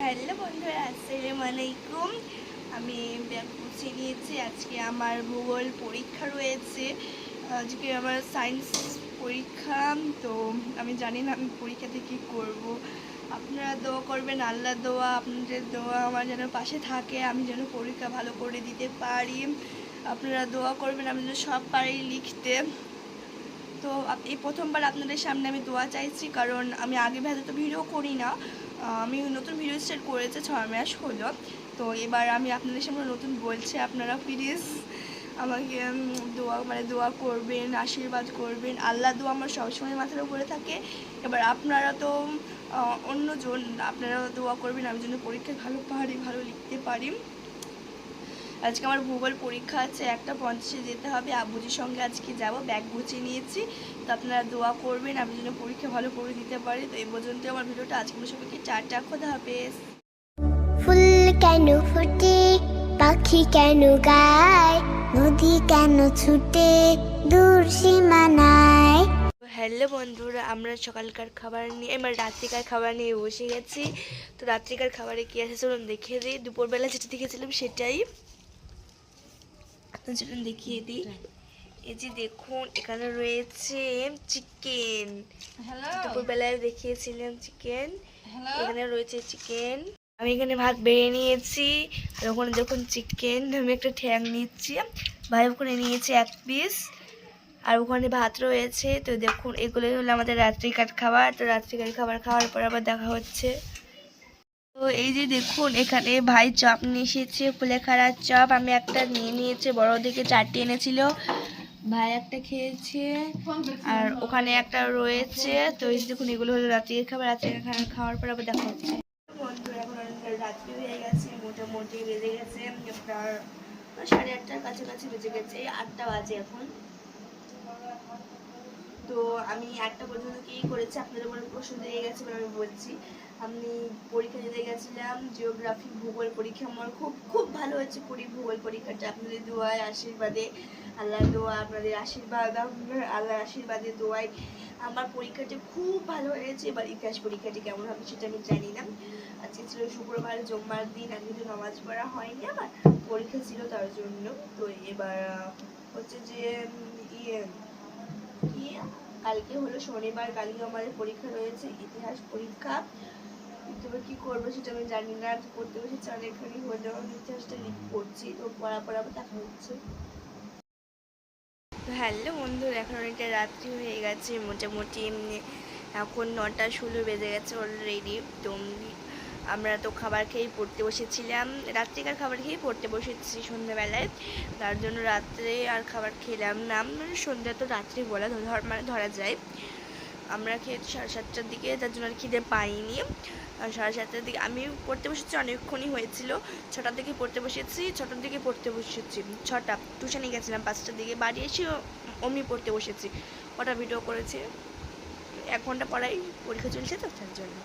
Hello বন্ধুরা, আসসালামু আলাইকুম। আমি ব্যাগ গুছিয়ে নিয়েছি। আজকে আমার ভূগোল পরীক্ষা রয়েছে। আজকে আমার সায়েন্স পরীক্ষা। তো আমি জানি না আমি পরীক্ষাতে কী করব। আপনারা দোয়া করবেন, আল্লাহ দোয়া, আপনাদের দোয়া আমার যেন পাশে থাকে, আমি যেন পরীক্ষা ভালো করে দিতে পারি। আপনারা দোয়া করবেন আমি যেন সব পারি লিখতে। তো এই প্রথমবার আপনাদের সামনে আমি দোয়া চাইছি, কারণ আমি আগে তো ভিডিও করি না। আমি নতুন ভিডিও স্টার্ট করেছে 6 মাস হলো। তো এবার আমি আপনাদের সামনে নতুন বলছি, আপনারা প্লিজ আমাকে দোয়া করবেন, আশীর্বাদ করবেন। আল্লাহ দোয়া আমার সবসময় মাথার উপরে থাকে। এবার আপনারা তো অন্যজন, আপনারাও দোয়া করবেন আমি যেন পরীক্ষায় ভালো লিখতে পারি। আজকে আমার ভূগোল পরীক্ষা আছে, 1:50 যেতে হবে। আব্বুজির সঙ্গে আজকে যাব, ব্যাগ গুছিয়ে নিয়েছি। তো আপনারা দোয়া করবেন আমি যেন পরীক্ষা ভালো করে দিতে পারি। তো এই পর্যন্ত আমার ভিডিওটা। আজকে সবাইকে টাটা, খোদা হাফেজ। ফুল কেন ফোটে, পাখি কেন গায়, নদী কেন ছুটে দূর সীমানায়। হ্যালো বন্ধুরা, আমরা সকালকার খাবার নিয়ে রাত্রিকার খাবার নিয়ে বসে গেছি। তো রাত্রিকার খাবারে কী আছে চলুন দেখিয়ে দিই। দুপুরবেলা যেটা দেখেছিলাম সেটাই চলুন দেখিয়ে দিই। এই যে দেখুন, এখানে রয়েছে চিকেন। দুপুরবেলায় দেখিয়েছিলাম চিকেন। এখানে রয়েছে চিকেন। আমি এখানে ভাত বেড়ে নিয়েছি, আর ওখানে দেখুন চিকেন। আমি একটা ঠ্যাং নিচ্ছি, ভাই ওখানে নিয়েছি 1 পিস, আর ওখানে ভাত রয়েছে। তো দেখুন, এগুলোই হলো আমাদের রাত্রিকার খাবার। তো রাত্রিকার খাবার খাওয়ার পর আবার দেখা হচ্ছে। তো এই যে দেখুন, এখানে ভাই চপ নিয়ে এসেছে, কুলেখাড়ার চপ। আমি একটা নিয়ে নিয়েছি, বড় দিকে 4টি এনেছিল, ভাই একটা খেয়েছে, আর ওখানে একটা রয়েছে। তো এই দেখুন, এগুলো হলো রাত্রির খাবার। রাত্রির খাবার খাওয়ার পর আবার দেখা হচ্ছে। বন্ধুরা, এখন অনেক রাত্রি হয়ে গেছে, মোটামুটি বেজে গেছে আপনার 8:30টার কাছাকাছি বেজে গেছে, 8টা বাজে এখন। তো আমি 8টা পর্যন্ত কী করেছি আপনাদের মনে প্রশ্ন দিয়ে গেছে, আমি বলছি। আমি পরীক্ষা দিতে গেছিলাম, জিওগ্রাফি ভূগোল পরীক্ষা। আমার খুব ভালো হয়েছে ভূগোল পরীক্ষাটা। আপনাদের দোয়ায়, আশীর্বাদে, আল্লাহর দোয়া, আপনাদের আশীর্বাদ, আল্লাহর আশীর্বাদে, দোয়ায় আমার পরীক্ষাটি খুব ভালো হয়েছে। এবার ইতিহাস পরীক্ষাটি কেমন হবে সেটা আমি জানি না। আজকে ছিল শুক্রবার, জুম্মার দিন। আজকে তো নামাজ পড়া হয়নি, আমার পরীক্ষা ছিল তার জন্য। তো এবার হচ্ছে যে কালকে হলো শনিবার, কালকে আমাদের পরীক্ষা রয়েছে, ইতিহাস পরীক্ষা। তবে কি করবো সেটা আমি জানি না। পড়তে বসেছি অনেকখানি হলেও, ইতিহাসটা পড়ছি। তো পড়া আবার দেখা হচ্ছে। হ্যালো বন্ধুরা, এখন অনেকটা রাত্রি হয়ে গেছে, মোটামুটি এখন 9:16 বেজে গেছে অলরেডি। তো আমরা তো খাবার খেয়েই পড়তে বসেছিলাম, রাত্রিকার খাবার খেয়েই পড়তে বসেছি সন্ধ্যাবেলায়। তার জন্য রাত্রে আর খাবার খেলাম না, সন্ধ্যা তো রাত্রি বলা ধরা যায়। আমরা খেয়েছি 7:30টার দিকে, তার জন্য আর খিদে পাইনি। আর 7:30টার দিকে আমি পড়তে বসেছি, অনেকক্ষণই হয়েছিল। 6টার দিকে পড়তে বসেছি, 6টার দিকে পড়তে বসেছি। 6টা টিউশনে গেছিলাম, 5টার দিকে বাড়ি এসে অমনি পড়তে বসেছি। কটা ভিডিও করেছি, 1 ঘন্টা পড়াই, পরীক্ষা চলছে তো তার জন্য।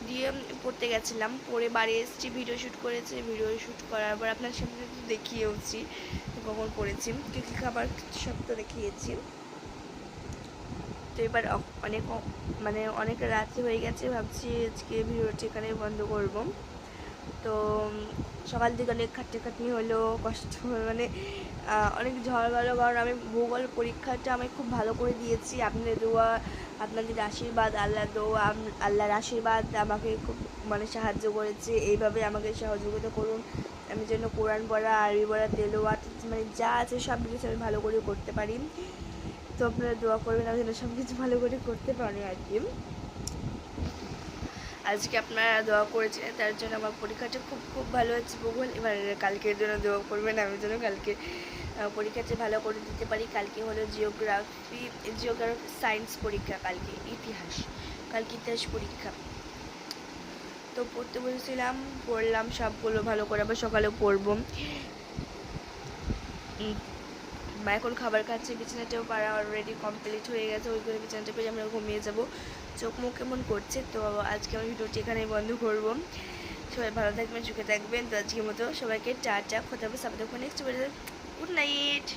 দিয়ে পড়তে গেছিলাম, পরে বাড়ি এসেছি, ভিডিও শ্যুট করেছি। ভিডিও শ্যুট করার পর আপনার সামনে দেখিয়েওছি কখন পড়েছি, কী কী খাবার সব তো দেখিয়েছি। তো এবার অনেক রাত্রি হয়ে গেছে, ভাবছি আজকে ভিডিওটি এখানে বন্ধ করব। তো সকাল থেকে অনেক খাটনি হলো, কষ্ট অনেক ঝড় গেল, কারণ আমি ভূগোল পরীক্ষাটা আমি খুব ভালো করে দিয়েছি। আপনাদের দোয়া, আপনাদের আশীর্বাদ, আল্লাহর আশীর্বাদ আমাকে খুব সাহায্য করেছে। এইভাবে আমাকে সহযোগিতা করুন, আমি যেন কোরআন পড়া, আরবি পড়া, তেলাওয়াত যা আছে সব কিছু আমি ভালো করে করতে পারি। তো আপনারা দোয়া করবেন আমি যেন সব কিছু ভালো করে করতে পারি আর কি। আজকে আপনারা দোয়া করেছিলেন, তার জন্য আমার পরীক্ষাটা খুব ভালো হচ্ছে ভূগোল। এবার কালকের জন্য দোয়া করবেন আমি যেন কালকে পরীক্ষাটা ভালো করে দিতে পারি। কালকে হলো জিওগ্রাফি সায়েন্স পরীক্ষা, কালকে ইতিহাস পরীক্ষা। তো পড়তে বসেছিলাম, পড়লাম সবগুলো ভালো করে, আবার সকালেও পড়বো। মা এখন খাবার খাচ্ছে, বিছানাটাও পাড়া অলরেডি কমপ্লিট হয়ে গেছে। ওই করে বিছানাটা পেয়ে আমরা ঘুমিয়ে যাব। চোখ মুখ কেমন করছে। তো আজকে আমি ভিডিওটি এখানেই বন্ধ করব। সবাই ভালো থাকবেন, সুখে থাকবেন। তো আজকের মতো সবাইকে টাটা, খোদা হাফেজ। Next video, good night.